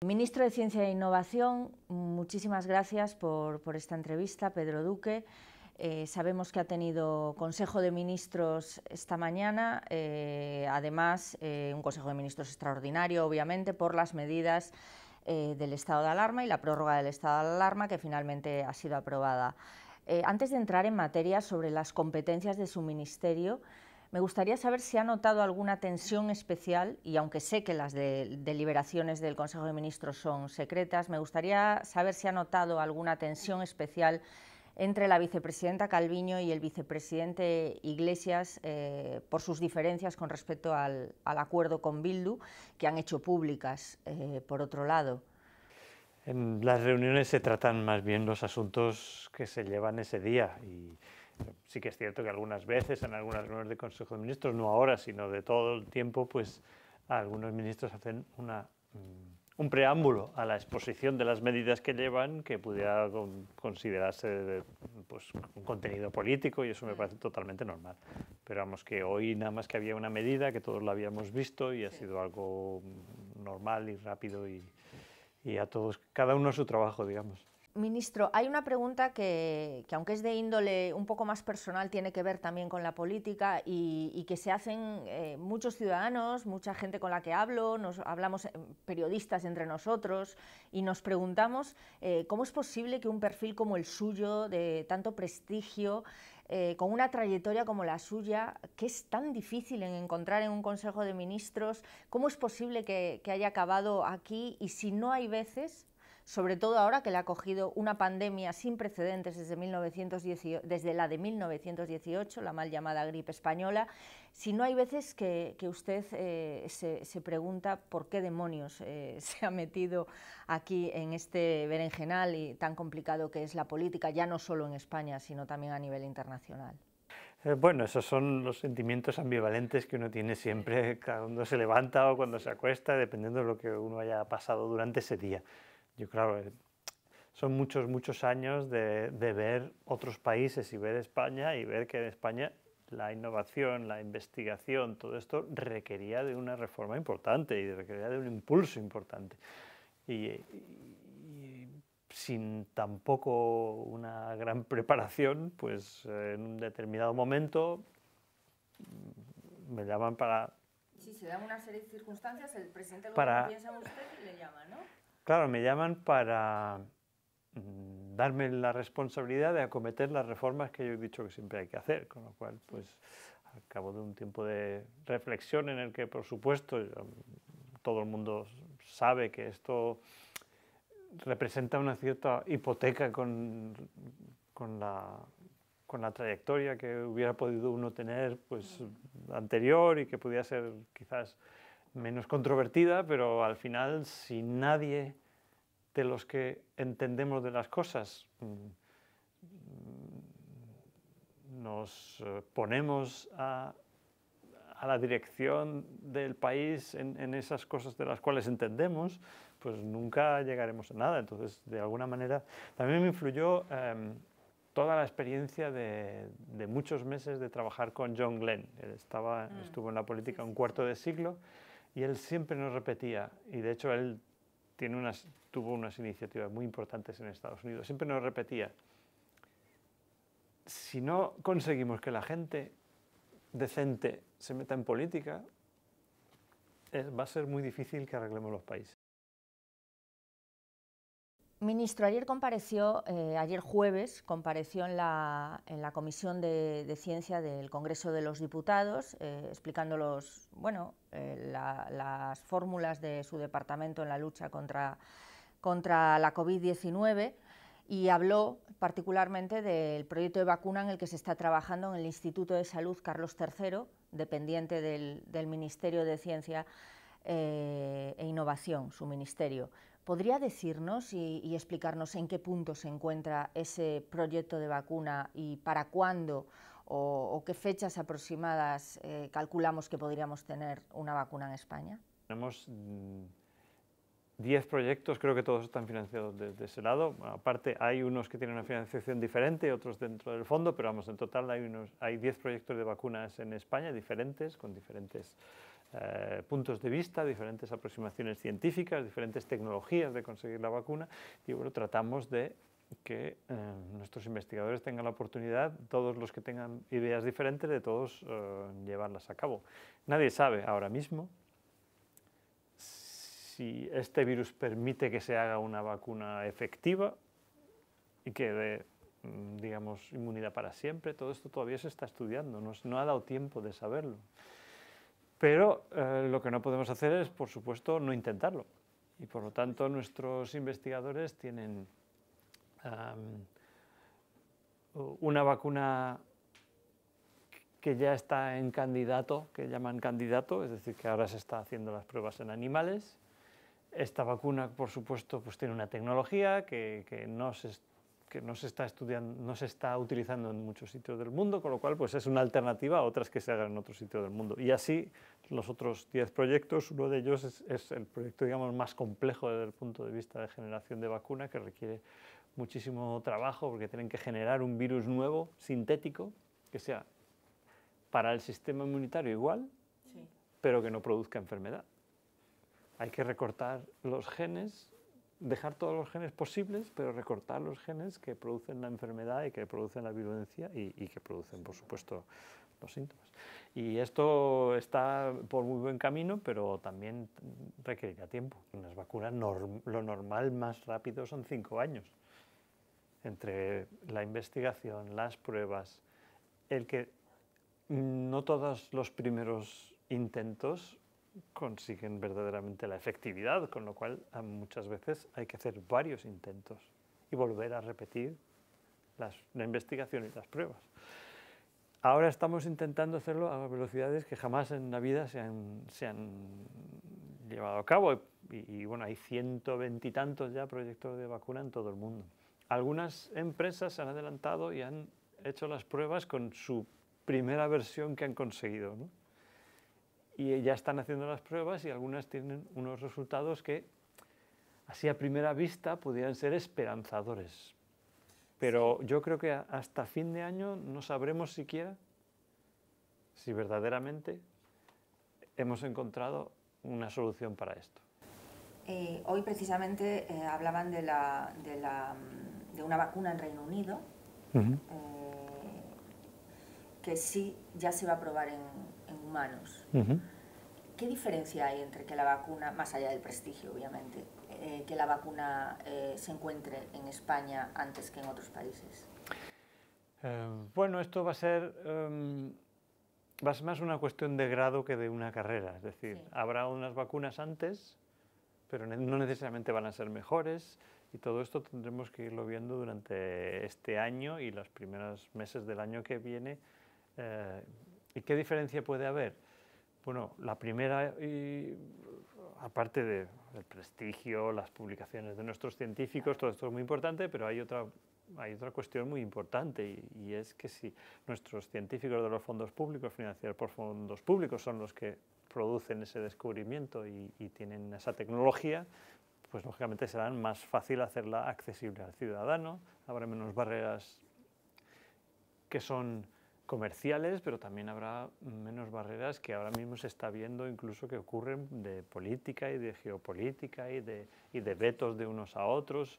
Ministro de Ciencia e Innovación, muchísimas gracias por esta entrevista, Pedro Duque. Sabemos que ha tenido Consejo de Ministros esta mañana, además un Consejo de Ministros extraordinario, obviamente, por las medidas del estado de alarma y la prórroga del estado de alarma que finalmente ha sido aprobada. Antes de entrar en materia sobre las competencias de su ministerio, me gustaría saber si ha notado alguna tensión especial, y aunque sé que las deliberaciones del Consejo de Ministros son secretas, me gustaría saber si ha notado alguna tensión especial entre la vicepresidenta Calviño y el vicepresidente Iglesias por sus diferencias con respecto al acuerdo con Bildu, que han hecho públicas, por otro lado. En las reuniones se tratan más bien los asuntos que se llevan ese día y sí que es cierto que algunas veces en algunas reuniones de Consejo de Ministros, no ahora, sino de todo el tiempo, pues algunos ministros hacen un preámbulo a la exposición de las medidas que llevan que pudiera considerarse pues, un contenido político, y eso me parece totalmente normal. Pero vamos, que hoy nada más que había una medida que todos la habíamos visto y ha sido algo normal y rápido y a todos, cada uno a su trabajo, digamos. Ministro, hay una pregunta que aunque es de índole un poco más personal, tiene que ver también con la política y que se hacen muchos ciudadanos, mucha gente con la que hablo, hablamos periodistas entre nosotros y nos preguntamos cómo es posible que un perfil como el suyo, de tanto prestigio, con una trayectoria como la suya, que es tan difícil en encontrar en un Consejo de Ministros, cómo es posible que haya acabado aquí, y si no hay veces, sobre todo ahora que le ha cogido una pandemia sin precedentes desde la de 1918, la mal llamada gripe española, si no hay veces que usted se pregunta por qué demonios se ha metido aquí en este berenjenal y tan complicado que es la política, ya no solo en España, sino también a nivel internacional. Bueno, esos son los sentimientos ambivalentes que uno tiene siempre cuando se levanta o cuando se acuesta, dependiendo de lo que uno haya pasado durante ese día. Yo, claro, son muchos años de ver otros países y ver España y ver que en España la innovación, la investigación, todo esto requería de una reforma importante y requería de un impulso importante. Y sin tampoco una gran preparación, pues en un determinado momento me llaman para... Si se dan una serie de circunstancias, el presidente del gobierno piensa en usted y le llama, ¿no? Claro, me llaman para darme la responsabilidad de acometer las reformas que yo he dicho que siempre hay que hacer, con lo cual, pues, al cabo de un tiempo de reflexión en el que, por supuesto, todo el mundo sabe que esto representa una cierta hipoteca con la trayectoria que hubiera podido uno tener pues, anterior y que pudiera ser quizás menos controvertida, pero al final, si nadie de los que entendemos de las cosas nos ponemos a la dirección del país en esas cosas de las cuales entendemos, pues nunca llegaremos a nada. Entonces, de alguna manera, también me influyó toda la experiencia de muchos meses de trabajar con John Glenn. Él estuvo en la política un cuarto de siglo y él siempre nos repetía, y de hecho él tuvo unas iniciativas muy importantes en Estados Unidos, siempre nos repetía, si no conseguimos que la gente decente se meta en política, va a ser muy difícil que arreglemos los países. Ministro, ayer jueves, compareció en la Comisión de Ciencia del Congreso de los Diputados, explicando las fórmulas de su departamento en la lucha contra la COVID-19, y habló particularmente del proyecto de vacuna en el que se está trabajando en el Instituto de Salud Carlos III, dependiente del Ministerio de Ciencia e Innovación, su ministerio. ¿Podría decirnos y explicarnos en qué punto se encuentra ese proyecto de vacuna y para cuándo o qué fechas aproximadas calculamos que podríamos tener una vacuna en España? Tenemos 10 proyectos, creo que todos están financiados desde ese lado. Aparte, hay unos que tienen una financiación diferente, otros dentro del fondo, pero vamos, en total hay 10 proyectos de vacunas en España diferentes, con diferentes puntos de vista, diferentes aproximaciones científicas, diferentes tecnologías de conseguir la vacuna, y bueno, tratamos de que nuestros investigadores tengan la oportunidad, todos los que tengan ideas diferentes, de todos llevarlas a cabo. Nadie sabe ahora mismo si este virus permite que se haga una vacuna efectiva y que dé, digamos, inmunidad para siempre. Todo esto todavía se está estudiando, no ha dado tiempo de saberlo. Pero lo que no podemos hacer es, por supuesto, no intentarlo. Y por lo tanto, nuestros investigadores tienen una vacuna que ya está en candidato, que llaman candidato, es decir, que ahora se está haciendo las pruebas en animales. Esta vacuna, por supuesto, pues tiene una tecnología que no se está estudiando, no se está utilizando en muchos sitios del mundo, con lo cual pues es una alternativa a otras que se hagan en otros sitios del mundo. Y así los otros 10 proyectos, uno de ellos es el proyecto, digamos, más complejo desde el punto de vista de generación de vacuna, que requiere muchísimo trabajo porque tienen que generar un virus nuevo, sintético, que sea para el sistema inmunitario igual, sí, pero que no produzca enfermedad. Hay que recortar los genes, dejar todos los genes posibles, pero recortar los genes que producen la enfermedad y que producen la virulencia y que producen, por supuesto, los síntomas. Y esto está por muy buen camino, pero también requerirá tiempo. En las vacunas lo normal más rápido son 5 años. Entre la investigación, las pruebas, el que no todos los primeros intentos consiguen verdaderamente la efectividad, con lo cual muchas veces hay que hacer varios intentos y volver a repetir la investigación y las pruebas. Ahora estamos intentando hacerlo a velocidades que jamás en la vida se han llevado a cabo y bueno, hay 120 y tantos ya proyectos de vacuna en todo el mundo. Algunas empresas se han adelantado y han hecho las pruebas con su primera versión que han conseguido, ¿no? Y ya están haciendo las pruebas y algunas tienen unos resultados que, así a primera vista, pudieran ser esperanzadores. Pero yo creo que hasta fin de año no sabremos siquiera si verdaderamente hemos encontrado una solución para esto. Hoy precisamente hablaban de una vacuna en Reino Unido, que sí ya se va a probar en humanos. ¿Qué diferencia hay entre que la vacuna, más allá del prestigio obviamente, que la vacuna se encuentre en España antes que en otros países? Bueno, esto va a ser más una cuestión de grado que de una carrera. Es decir, sí, habrá unas vacunas antes, pero no necesariamente van a ser mejores, y todo esto tendremos que irlo viendo durante este año y los primeros meses del año que viene. ¿Y qué diferencia puede haber? Bueno, la primera, aparte del prestigio, las publicaciones de nuestros científicos, todo esto es muy importante, pero hay otra cuestión muy importante y es que si nuestros científicos de los fondos públicos, financiados por fondos públicos, son los que producen ese descubrimiento y tienen esa tecnología, pues lógicamente será más fácil hacerla accesible al ciudadano, habrá menos barreras que son comerciales, pero también habrá menos barreras que ahora mismo se está viendo incluso que ocurren de política y de geopolítica y de vetos de unos a otros.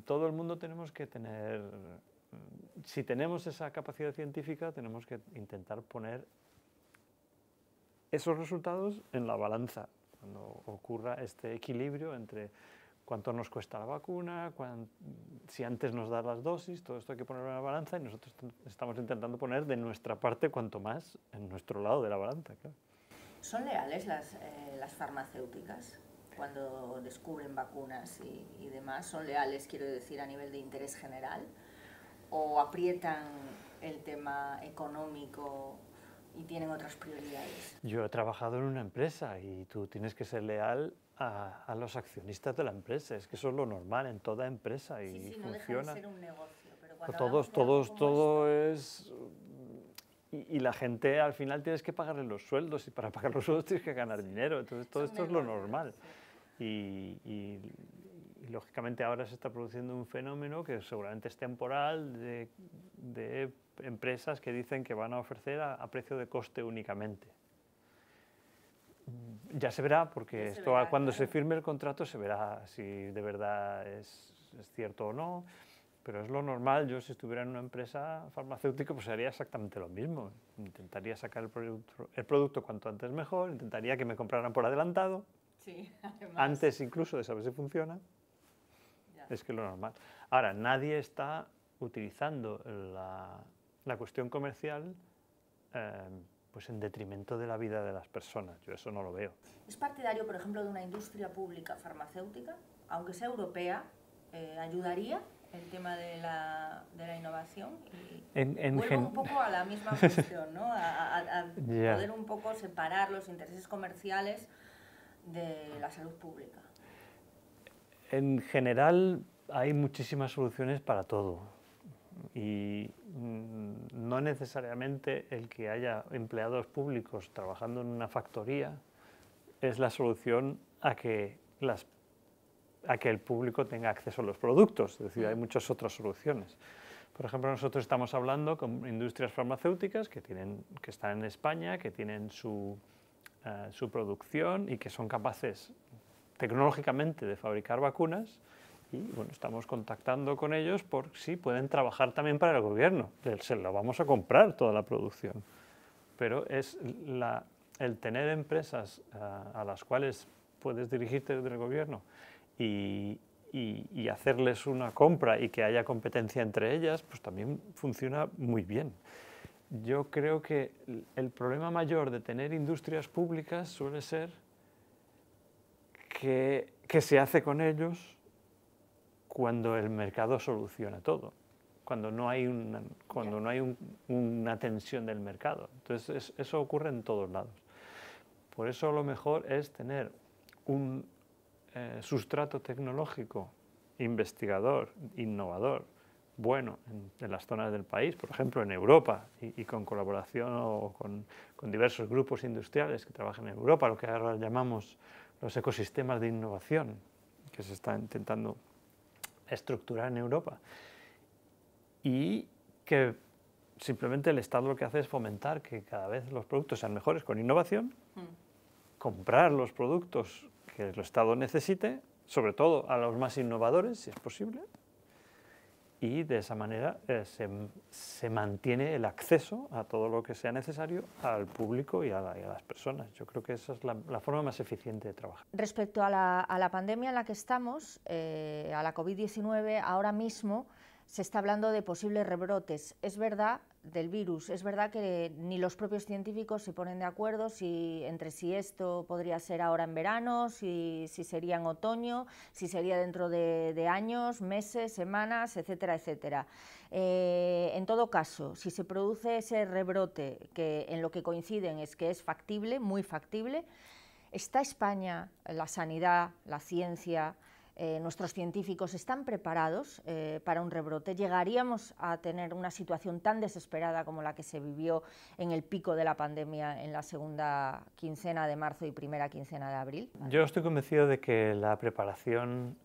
Todo el mundo tenemos que tener, si tenemos esa capacidad científica, tenemos que intentar poner esos resultados en la balanza, cuando ocurra este equilibrio entre cuánto nos cuesta la vacuna, si antes nos da las dosis, todo esto hay que ponerlo en la balanza y nosotros estamos intentando poner de nuestra parte cuanto más en nuestro lado de la balanza. Claro. ¿Son leales las farmacéuticas cuando descubren vacunas y demás? ¿Son leales, quiero decir, a nivel de interés general? ¿O aprietan el tema económico y tienen otras prioridades? Yo he trabajado en una empresa y tú tienes que ser leal a los accionistas de la empresa, es que eso es lo normal en toda empresa y sí, funciona. No deja de ser un negocio, pero cuando todo es... Y la gente al final tienes que pagarle los sueldos y para pagar los sueldos tienes que ganar dinero, entonces todo esto es lo normal. Sí. Y lógicamente ahora se está produciendo un fenómeno que seguramente es temporal de empresas que dicen que van a ofrecer a precio de coste únicamente. Ya se verá, porque Ya se esto verá, cuando claro. se firme el contrato se verá si de verdad es cierto o no, pero es lo normal. Yo, si estuviera en una empresa farmacéutica, pues haría exactamente lo mismo. Intentaría sacar el producto cuanto antes mejor, intentaría que me compraran por adelantado, Sí, además. antes incluso de saber si funciona. Ya. Es que es lo normal. Ahora, nadie está utilizando la cuestión comercial pues en detrimento de la vida de las personas. Yo eso no lo veo. ¿Es partidario, por ejemplo, de una industria pública farmacéutica, aunque sea europea, ayudaría el tema de la innovación? Y vuelvo un poco a la misma cuestión, ¿no? A Yeah. poder un poco separar los intereses comerciales de la salud pública. En general hay muchísimas soluciones para todo y no necesariamente el que haya empleados públicos trabajando en una factoría es la solución a que el público tenga acceso a los productos. Es decir, hay muchas otras soluciones. Por ejemplo, nosotros estamos hablando con industrias farmacéuticas que están en España, que tienen su producción y que son capaces tecnológicamente de fabricar vacunas, y bueno, estamos contactando con ellos por si pueden trabajar también para el gobierno. Se lo vamos a comprar toda la producción, pero es el tener empresas a las cuales puedes dirigirte desde el gobierno y hacerles una compra y que haya competencia entre ellas, pues también funciona muy bien. Yo creo que el problema mayor de tener industrias públicas suele ser que se hace con ellos cuando el mercado soluciona todo, cuando no hay una tensión del mercado. Entonces eso ocurre en todos lados. Por eso lo mejor es tener un sustrato tecnológico, investigador, innovador, bueno en las zonas del país, por ejemplo en Europa, y con colaboración o con diversos grupos industriales que trabajan en Europa, lo que ahora llamamos los ecosistemas de innovación, que se están intentando estructurar en Europa, y que simplemente el Estado lo que hace es fomentar que cada vez los productos sean mejores con innovación, comprar los productos que el Estado necesite, sobre todo a los más innovadores, si es posible, y de esa manera se mantiene el acceso a todo lo que sea necesario al público y a las personas. Yo creo que esa es la forma más eficiente de trabajar. Respecto a la pandemia en la que estamos, a la COVID-19, ahora mismo se está hablando de posibles rebrotes. Es verdad, del virus, es verdad que ni los propios científicos se ponen de acuerdo entre si esto podría ser ahora en verano, si sería en otoño, si sería dentro de años, meses, semanas, etcétera, etcétera. En todo caso, si se produce ese rebrote, que en lo que coinciden es que es factible, muy factible, ¿está España, la sanidad, la ciencia, nuestros científicos están preparados para un rebrote? ¿Llegaríamos a tener una situación tan desesperada como la que se vivió en el pico de la pandemia en la segunda quincena de marzo y primera quincena de abril? Yo estoy convencido de que la preparación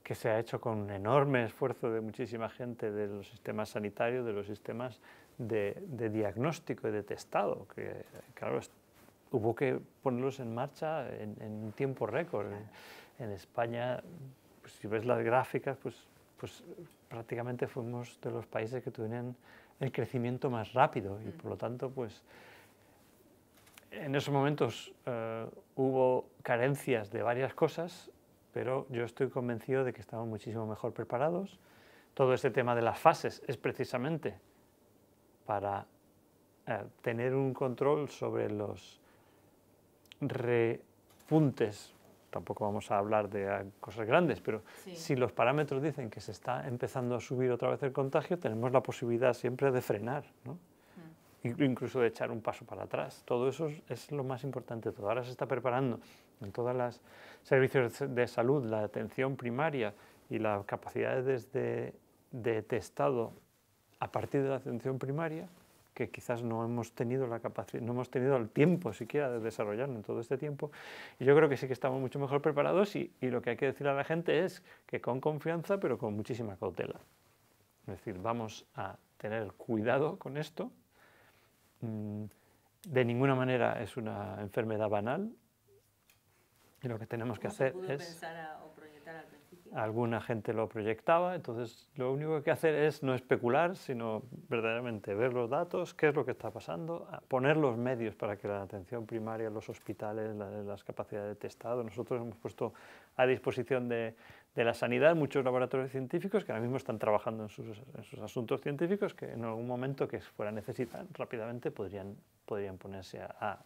que se ha hecho con enorme esfuerzo de muchísima gente, de los sistemas sanitarios, de los sistemas de diagnóstico y de testado, que claro, hubo que ponerlos en marcha en un tiempo récord. En España, pues, si ves las gráficas, pues prácticamente fuimos de los países que tuvieron el crecimiento más rápido, y por lo tanto, pues en esos momentos hubo carencias de varias cosas, pero yo estoy convencido de que estamos muchísimo mejor preparados. Todo este tema de las fases es precisamente para tener un control sobre los repuntes. Tampoco vamos a hablar de cosas grandes, pero sí, si los parámetros dicen que se está empezando a subir otra vez el contagio, tenemos la posibilidad siempre de frenar, ¿no? Incluso de echar un paso para atrás. Todo eso es lo más importante de todo. Ahora se está preparando en todos los servicios de salud, la atención primaria y las capacidades de testado a partir de la atención primaria, que quizás no hemos tenido la capacidad, no hemos tenido el tiempo siquiera de desarrollarlo en todo este tiempo. Y yo creo que sí que estamos mucho mejor preparados, y lo que hay que decir a la gente es que con confianza, pero con muchísima cautela. Es decir, vamos a tener cuidado con esto, de ninguna manera es una enfermedad banal, y lo que tenemos que hacer es... o proyectar al principio. Alguna gente lo proyectaba, entonces lo único que hay que hacer es no especular, sino verdaderamente ver los datos, qué es lo que está pasando, poner los medios para que la atención primaria, los hospitales, las capacidades de testado. Nosotros hemos puesto a disposición de la sanidad muchos laboratorios científicos que ahora mismo están trabajando en sus asuntos científicos, que en algún momento que fuera necesario rápidamente podrían ponerse a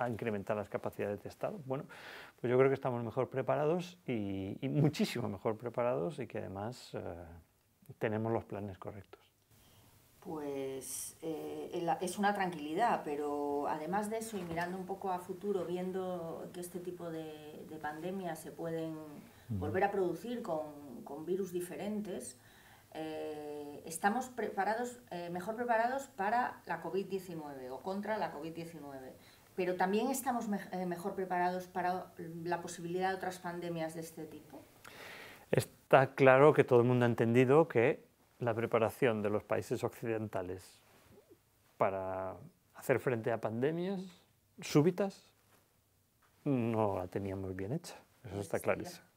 incrementar las capacidades de testado. Bueno, pues yo creo que estamos mejor preparados y muchísimo mejor preparados, y que además tenemos los planes correctos. Pues es una tranquilidad, pero además de eso, y mirando un poco a futuro, viendo que este tipo de pandemias se pueden volver a producir con virus diferentes, estamos mejor preparados para la COVID-19 o contra la COVID-19. Pero también estamos mejor preparados para la posibilidad de otras pandemias de este tipo. Está claro que todo el mundo ha entendido que la preparación de los países occidentales para hacer frente a pandemias súbitas no la teníamos bien hecha, eso está clarísimo.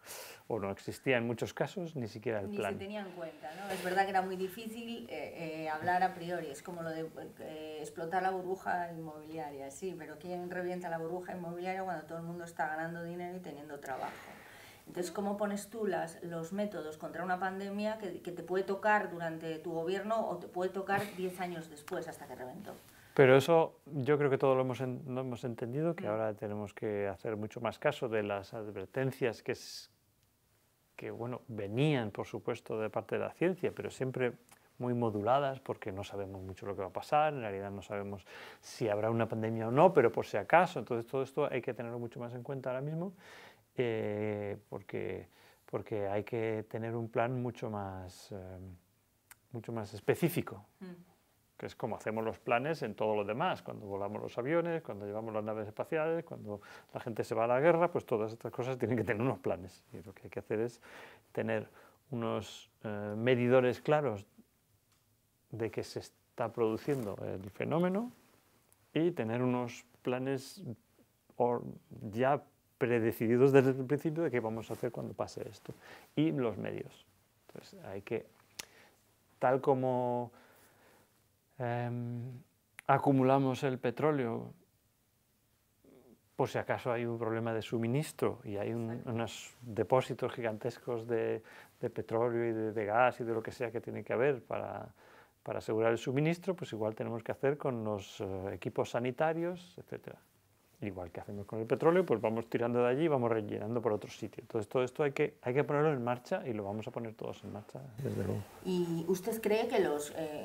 O no existía en muchos casos ni siquiera el plan. Ni se tenía en cuenta, ¿no? Es verdad que era muy difícil hablar a priori, es como lo de explotar la burbuja inmobiliaria, sí, pero ¿quién revienta la burbuja inmobiliaria cuando todo el mundo está ganando dinero y teniendo trabajo? Entonces, ¿cómo pones tú los métodos contra una pandemia que te puede tocar durante tu gobierno o te puede tocar 10 años después hasta que reventó? Pero eso yo creo que todos lo hemos entendido, que ahora tenemos que hacer mucho más caso de las advertencias que bueno, venían, por supuesto, de parte de la ciencia, pero siempre muy moduladas, porque no sabemos mucho lo que va a pasar, en realidad no sabemos si habrá una pandemia o no, pero por si acaso. Entonces todo esto hay que tenerlo mucho más en cuenta ahora mismo, porque hay que tener un plan mucho más específico, que es como hacemos los planes en todo lo demás, cuando volamos los aviones, cuando llevamos las naves espaciales, cuando la gente se va a la guerra, pues todas estas cosas tienen que tener unos planes, y lo que hay que hacer es tener unos medidores claros de que se está produciendo el fenómeno y tener unos planes ya predecididos desde el principio de qué vamos a hacer cuando pase esto, y los medios. Entonces hay que, tal como acumulamos el petróleo por si acaso hay un problema de suministro y hay unos depósitos gigantescos de petróleo y de gas y de lo que sea que tiene que haber para asegurar el suministro, pues igual tenemos que hacer con los equipos sanitarios, etcétera. Igual que hacemos con el petróleo, pues vamos tirando de allí y vamos rellenando por otro sitio. Entonces todo esto hay que ponerlo en marcha, y lo vamos a poner todos en marcha, desde luego. ¿Y usted cree que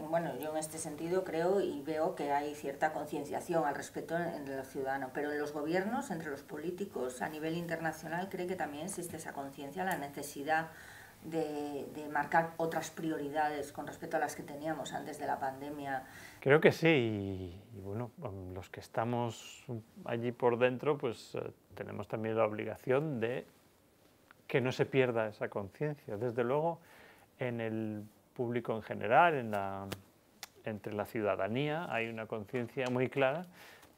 bueno, yo en este sentido creo y veo que hay cierta concienciación al respecto entre los ciudadanos, pero en los gobiernos, entre los políticos, a nivel internacional, cree que también existe esa conciencia, la necesidad de marcar otras prioridades con respecto a las que teníamos antes de la pandemia? Creo que sí, y bueno, los que estamos allí por dentro, pues tenemos también la obligación de que no se pierda esa conciencia. Desde luego, en el público en general, entre la ciudadanía, hay una conciencia muy clara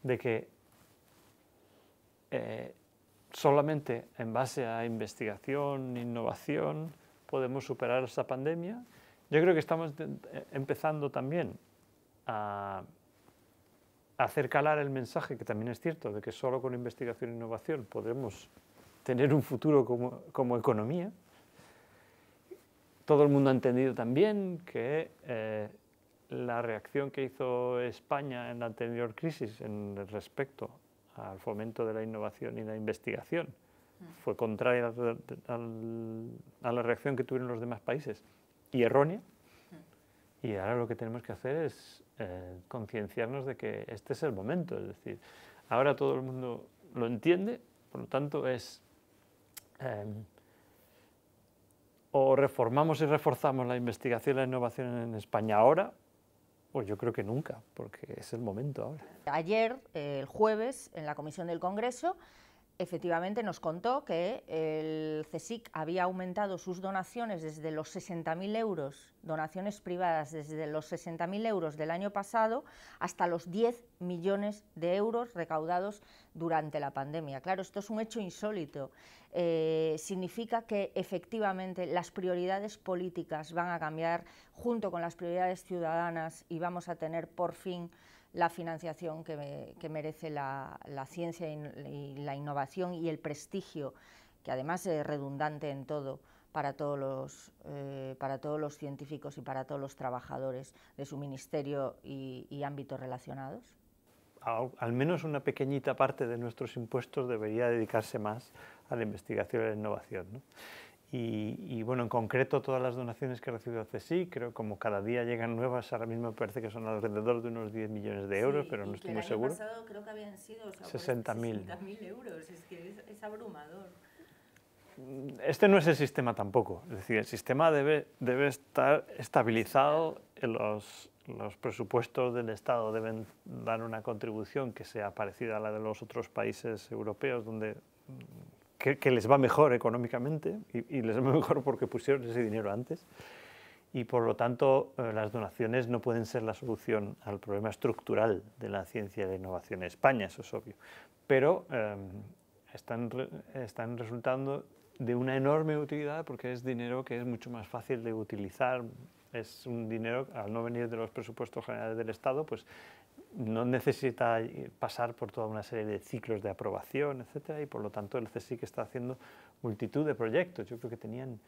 de que solamente en base a investigación, innovación, podemos superar esta pandemia. Yo creo que estamos empezando también a hacer calar el mensaje, que también es cierto, de que solo con investigación e innovación podremos tener un futuro como economía. Todo el mundo ha entendido también que la reacción que hizo España en la anterior crisis en respecto al fomento de la innovación y la investigación fue contraria a la reacción que tuvieron los demás países, y errónea. Y ahora lo que tenemos que hacer es concienciarnos de que este es el momento, es decir, ahora todo el mundo lo entiende, por lo tanto es o reformamos y reforzamos la investigación y la innovación en España ahora, pues yo creo que nunca, porque es el momento ahora. Ayer, el jueves, en la Comisión del Congreso, efectivamente nos contó que el CSIC había aumentado sus donaciones desde los 60.000 euros, donaciones privadas desde los 60.000 euros del año pasado hasta los 10 millones de euros recaudados durante la pandemia. Claro, esto es un hecho insólito. Significa que efectivamente las prioridades políticas van a cambiar junto con las prioridades ciudadanas y vamos a tener por fin la financiación que merece la ciencia y la innovación y el prestigio, que además es redundante en todo, para todos los científicos y para todos los trabajadores de su ministerio y ámbitos relacionados. Al menos una pequeñita parte de nuestros impuestos debería dedicarse más a la investigación y la innovación, ¿no? Y bueno, en concreto todas las donaciones que ha recibido el CSIC, creo que como cada día llegan nuevas, ahora mismo me parece que son alrededor de unos 10 millones de euros, pero no estoy muy seguro. El año pasado creo que habían sido 60.000 euros, es que es abrumador. Este no es el sistema tampoco, es decir, el sistema debe estar estabilizado, los presupuestos del Estado deben dar una contribución que sea parecida a la de los otros países europeos donde que les va mejor económicamente y les va mejor porque pusieron ese dinero antes y por lo tanto las donaciones no pueden ser la solución al problema estructural de la ciencia y la innovación en España, eso es obvio, pero están resultando de una enorme utilidad porque es dinero que es mucho más fácil de utilizar, es un dinero, al no venir de los presupuestos generales del Estado, pues no necesita pasar por toda una serie de ciclos de aprobación, etcétera, y por lo tanto el CSIC está haciendo multitud de proyectos. Yo creo que tenían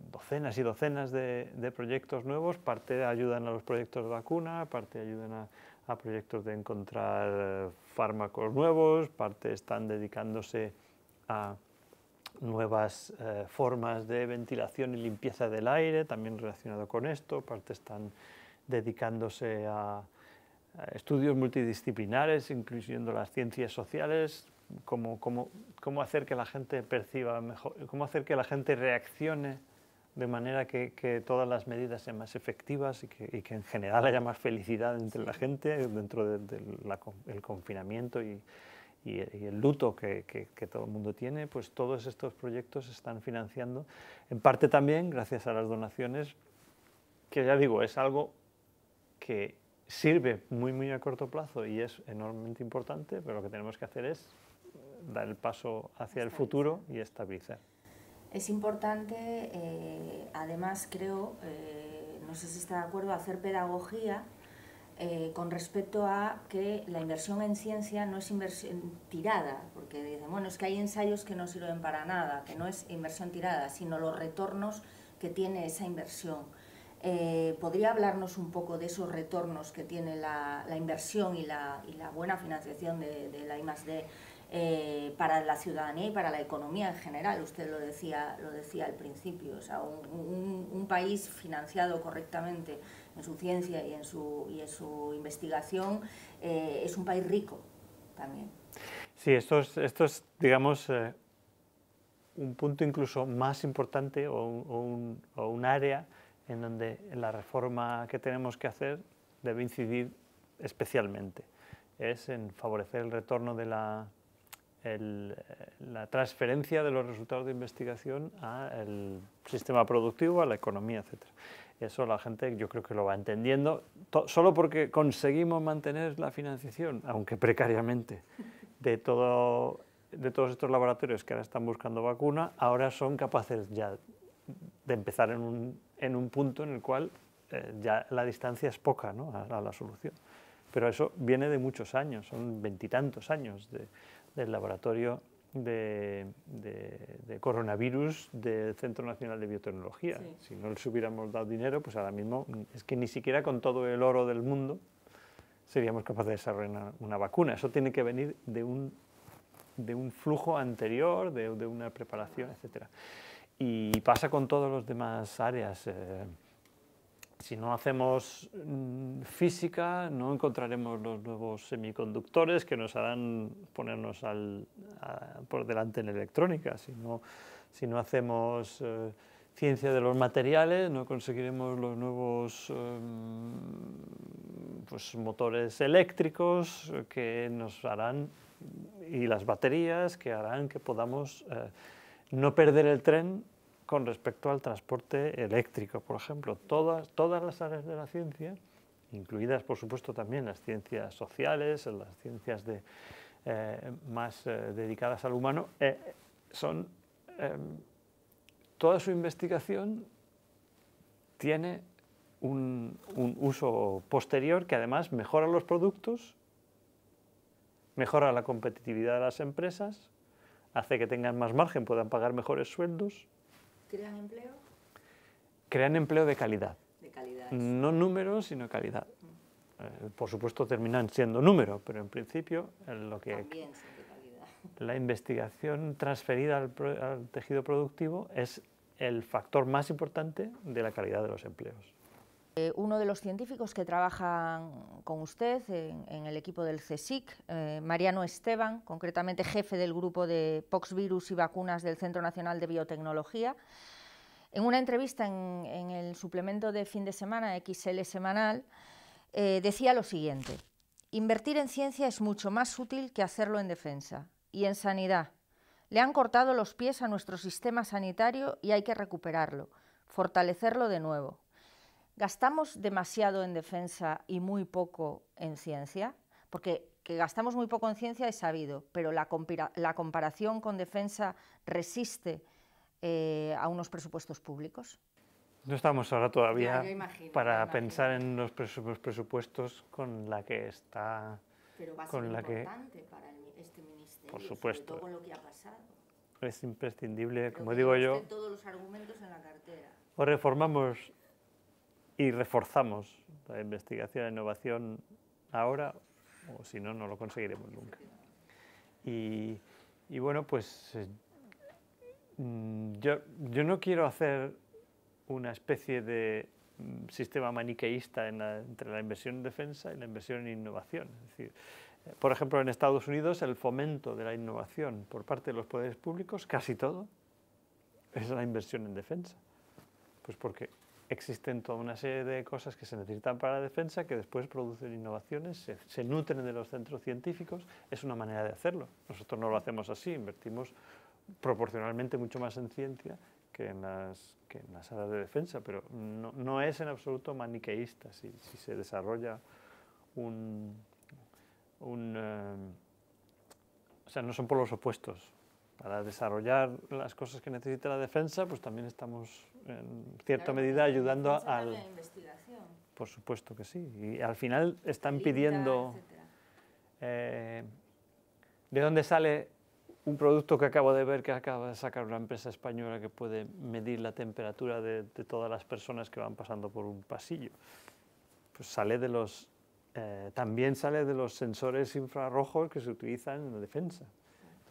docenas y docenas de proyectos nuevos, parte ayudan a los proyectos de vacuna, parte ayudan a proyectos de encontrar fármacos nuevos, parte están dedicándose a nuevas formas de ventilación y limpieza del aire, también relacionado con esto, parte están dedicándose a estudios multidisciplinares, incluyendo las ciencias sociales, cómo hacer que la gente perciba mejor, cómo hacer que la gente reaccione de manera que todas las medidas sean más efectivas y que en general haya más felicidad entre la gente dentro del confinamiento y el luto que todo el mundo tiene. Pues todos estos proyectos se están financiando, en parte también gracias a las donaciones, que ya digo, es algo que sirve muy a corto plazo y es enormemente importante, pero lo que tenemos que hacer es dar el paso hacia el futuro y estabilizar. Es importante, además creo, no sé si está de acuerdo, hacer pedagogía con respecto a que la inversión en ciencia no es inversión tirada, porque dicen, bueno, es que hay ensayos que no sirven para nada, que no es inversión tirada, sino los retornos que tiene esa inversión. ¿Podría hablarnos un poco de esos retornos que tiene la inversión y la buena financiación de la I+D para la ciudadanía y para la economía en general? Usted lo decía al principio, o sea, un país financiado correctamente en su ciencia y en su investigación es un país rico también. Sí, esto es digamos, un punto incluso más importante o un área en donde la reforma que tenemos que hacer debe incidir especialmente. Es en favorecer el retorno de la transferencia de los resultados de investigación al sistema productivo, a la economía, etc. Eso la gente yo creo que lo va entendiendo, solo porque conseguimos mantener la financiación, aunque precariamente, de todos estos laboratorios que ahora están buscando vacuna, ahora son capaces ya de empezar en un punto en el cual ya la distancia es poca, ¿no?, a la solución. Pero eso viene de muchos años, son 20 y tantos años del laboratorio de coronavirus del Centro Nacional de Biotecnología. Sí. Si no les hubiéramos dado dinero, pues ahora mismo es que ni siquiera con todo el oro del mundo seríamos capaces de desarrollar una vacuna. Eso tiene que venir de un flujo anterior, de una preparación, etc. Y pasa con todas las demás áreas. Si no hacemos física, no encontraremos los nuevos semiconductores que nos harán ponernos por delante en electrónica. Si no hacemos ciencia de los materiales, no conseguiremos los nuevos pues, motores eléctricos que nos harán y las baterías que harán que podamos no perder el tren con respecto al transporte eléctrico, por ejemplo. Todas las áreas de la ciencia, incluidas por supuesto también las ciencias sociales, las ciencias más dedicadas al humano, toda su investigación tiene un uso posterior que además mejora los productos, mejora la competitividad de las empresas, hace que tengan más margen, puedan pagar mejores sueldos. ¿Crean empleo? Crean empleo de calidad. De calidad. No número, sino calidad. Por supuesto terminan siendo número, pero en principio También son de calidad. La investigación transferida al tejido productivo es el factor más importante de la calidad de los empleos. Uno de los científicos que trabajan con usted en el equipo del CSIC, Mariano Esteban, concretamente jefe del grupo de Poxvirus y vacunas del Centro Nacional de Biotecnología, en una entrevista en el suplemento de fin de semana, XL Semanal, decía lo siguiente: invertir en ciencia es mucho más útil que hacerlo en defensa y en sanidad. Le han cortado los pies a nuestro sistema sanitario y hay que recuperarlo, fortalecerlo de nuevo. ¿Gastamos demasiado en defensa y muy poco en ciencia? Porque que gastamos muy poco en ciencia es sabido, pero la comparación con defensa resiste a unos presupuestos públicos. No estamos ahora todavía para pensar en los presupuestos con la que está... Pero va a ser importante para este ministerio, por supuesto, sobre todo con lo que ha pasado. Es imprescindible, Creo como que digo lleva yo, usted todos los argumentos en la cartera. o reformamos y reforzamos la investigación e innovación ahora, o si no, no lo conseguiremos nunca. Y bueno, pues yo no quiero hacer una especie de sistema maniqueísta entre la inversión en defensa y la inversión en innovación. Es decir, por ejemplo, en Estados Unidos el fomento de la innovación por parte de los poderes públicos, casi todo, es la inversión en defensa. Pues porque existen toda una serie de cosas que se necesitan para la defensa que después producen innovaciones, se nutren de los centros científicos, es una manera de hacerlo. Nosotros no lo hacemos así, invertimos proporcionalmente mucho más en ciencia que en las áreas de defensa, pero no es en absoluto maniqueísta. Si se desarrolla o sea, no son por los opuestos. Para desarrollar las cosas que necesita la defensa, pues también estamos en cierta medida ayudando a la investigación. Por supuesto que sí. Y al final están pidiendo ¿de dónde sale un producto que acabo de ver que acaba de sacar una empresa española que puede medir la temperatura de todas las personas que van pasando por un pasillo? Pues también sale de los sensores infrarrojos que se utilizan en la defensa.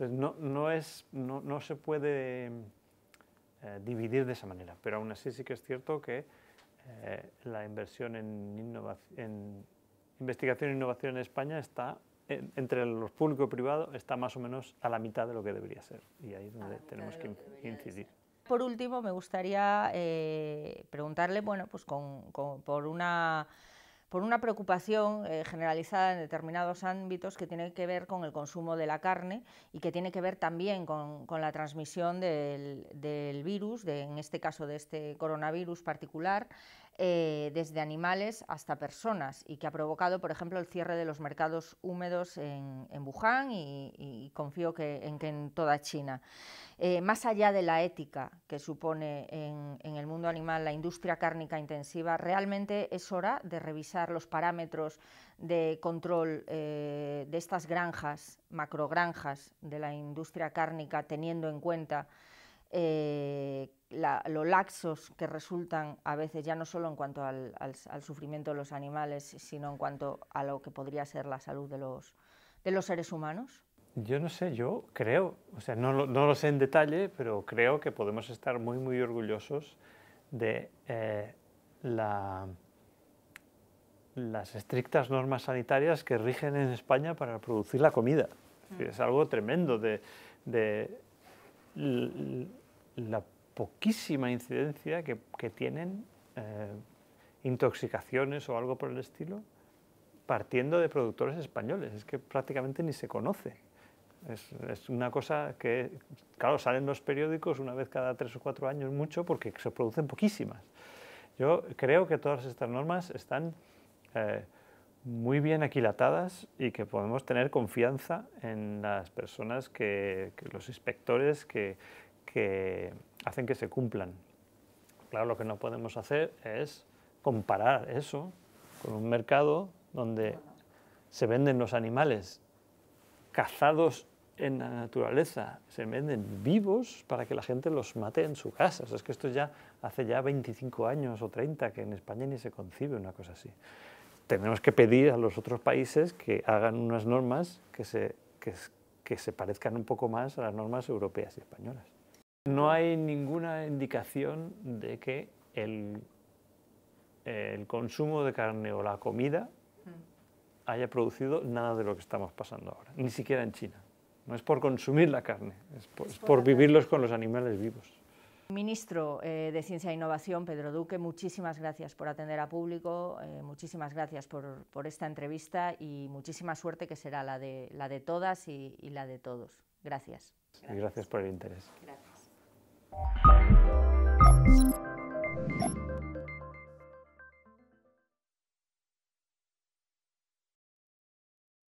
Entonces no se puede dividir de esa manera, pero aún así sí que es cierto que la inversión en investigación e innovación en España está entre los público y privado, está más o menos a la mitad de lo que debería ser, y ahí es donde tenemos que incidir. Por último, me gustaría preguntarle, bueno, pues por una preocupación generalizada en determinados ámbitos que tiene que ver con el consumo de la carne y que tiene que ver también con la transmisión del virus, en este caso de este coronavirus particular, desde animales hasta personas, y que ha provocado, por ejemplo, el cierre de los mercados húmedos en Wuhan y confío que en toda China. Más allá de la ética que supone en el mundo animal la industria cárnica intensiva, realmente es hora de revisar los parámetros de control de estas granjas, macrogranjas de la industria cárnica, teniendo en cuenta lo laxos que resultan a veces, ya no solo en cuanto al sufrimiento de los animales, sino en cuanto a lo que podría ser la salud de los seres humanos. Yo no sé, yo creo, o sea, no lo sé en detalle, pero creo que podemos estar muy, muy orgullosos de las estrictas normas sanitarias que rigen en España para producir la comida. Es algo tremendo de la poquísima incidencia que tienen intoxicaciones o algo por el estilo, partiendo de productores españoles. Es que prácticamente ni se conoce. Es una cosa que, claro, salen los periódicos una vez cada 3 o 4 años mucho porque se producen poquísimas. Yo creo que todas estas normas están muy bien aquilatadas y que podemos tener confianza en las personas, los inspectores que hacen que se cumplan. Claro, lo que no podemos hacer es comparar eso con un mercado donde se venden los animales cazados en la naturaleza, se venden vivos para que la gente los mate en su casa. O sea, es que esto ya hace ya 25 años o 30 que en España ni se concibe una cosa así. Tenemos que pedir a los otros países que hagan unas normas que se parezcan un poco más a las normas europeas y españolas. No hay ninguna indicación de que el consumo de carne o la comida haya producido nada de lo que estamos pasando ahora, ni siquiera en China. No es por consumir la carne, es por vivirlos con los animales vivos. Ministro de Ciencia e Innovación, Pedro Duque, muchísimas gracias por atender a público, muchísimas gracias por esta entrevista y muchísima suerte, que será la de todas y la de todos. Gracias. Y gracias por el interés. Gracias.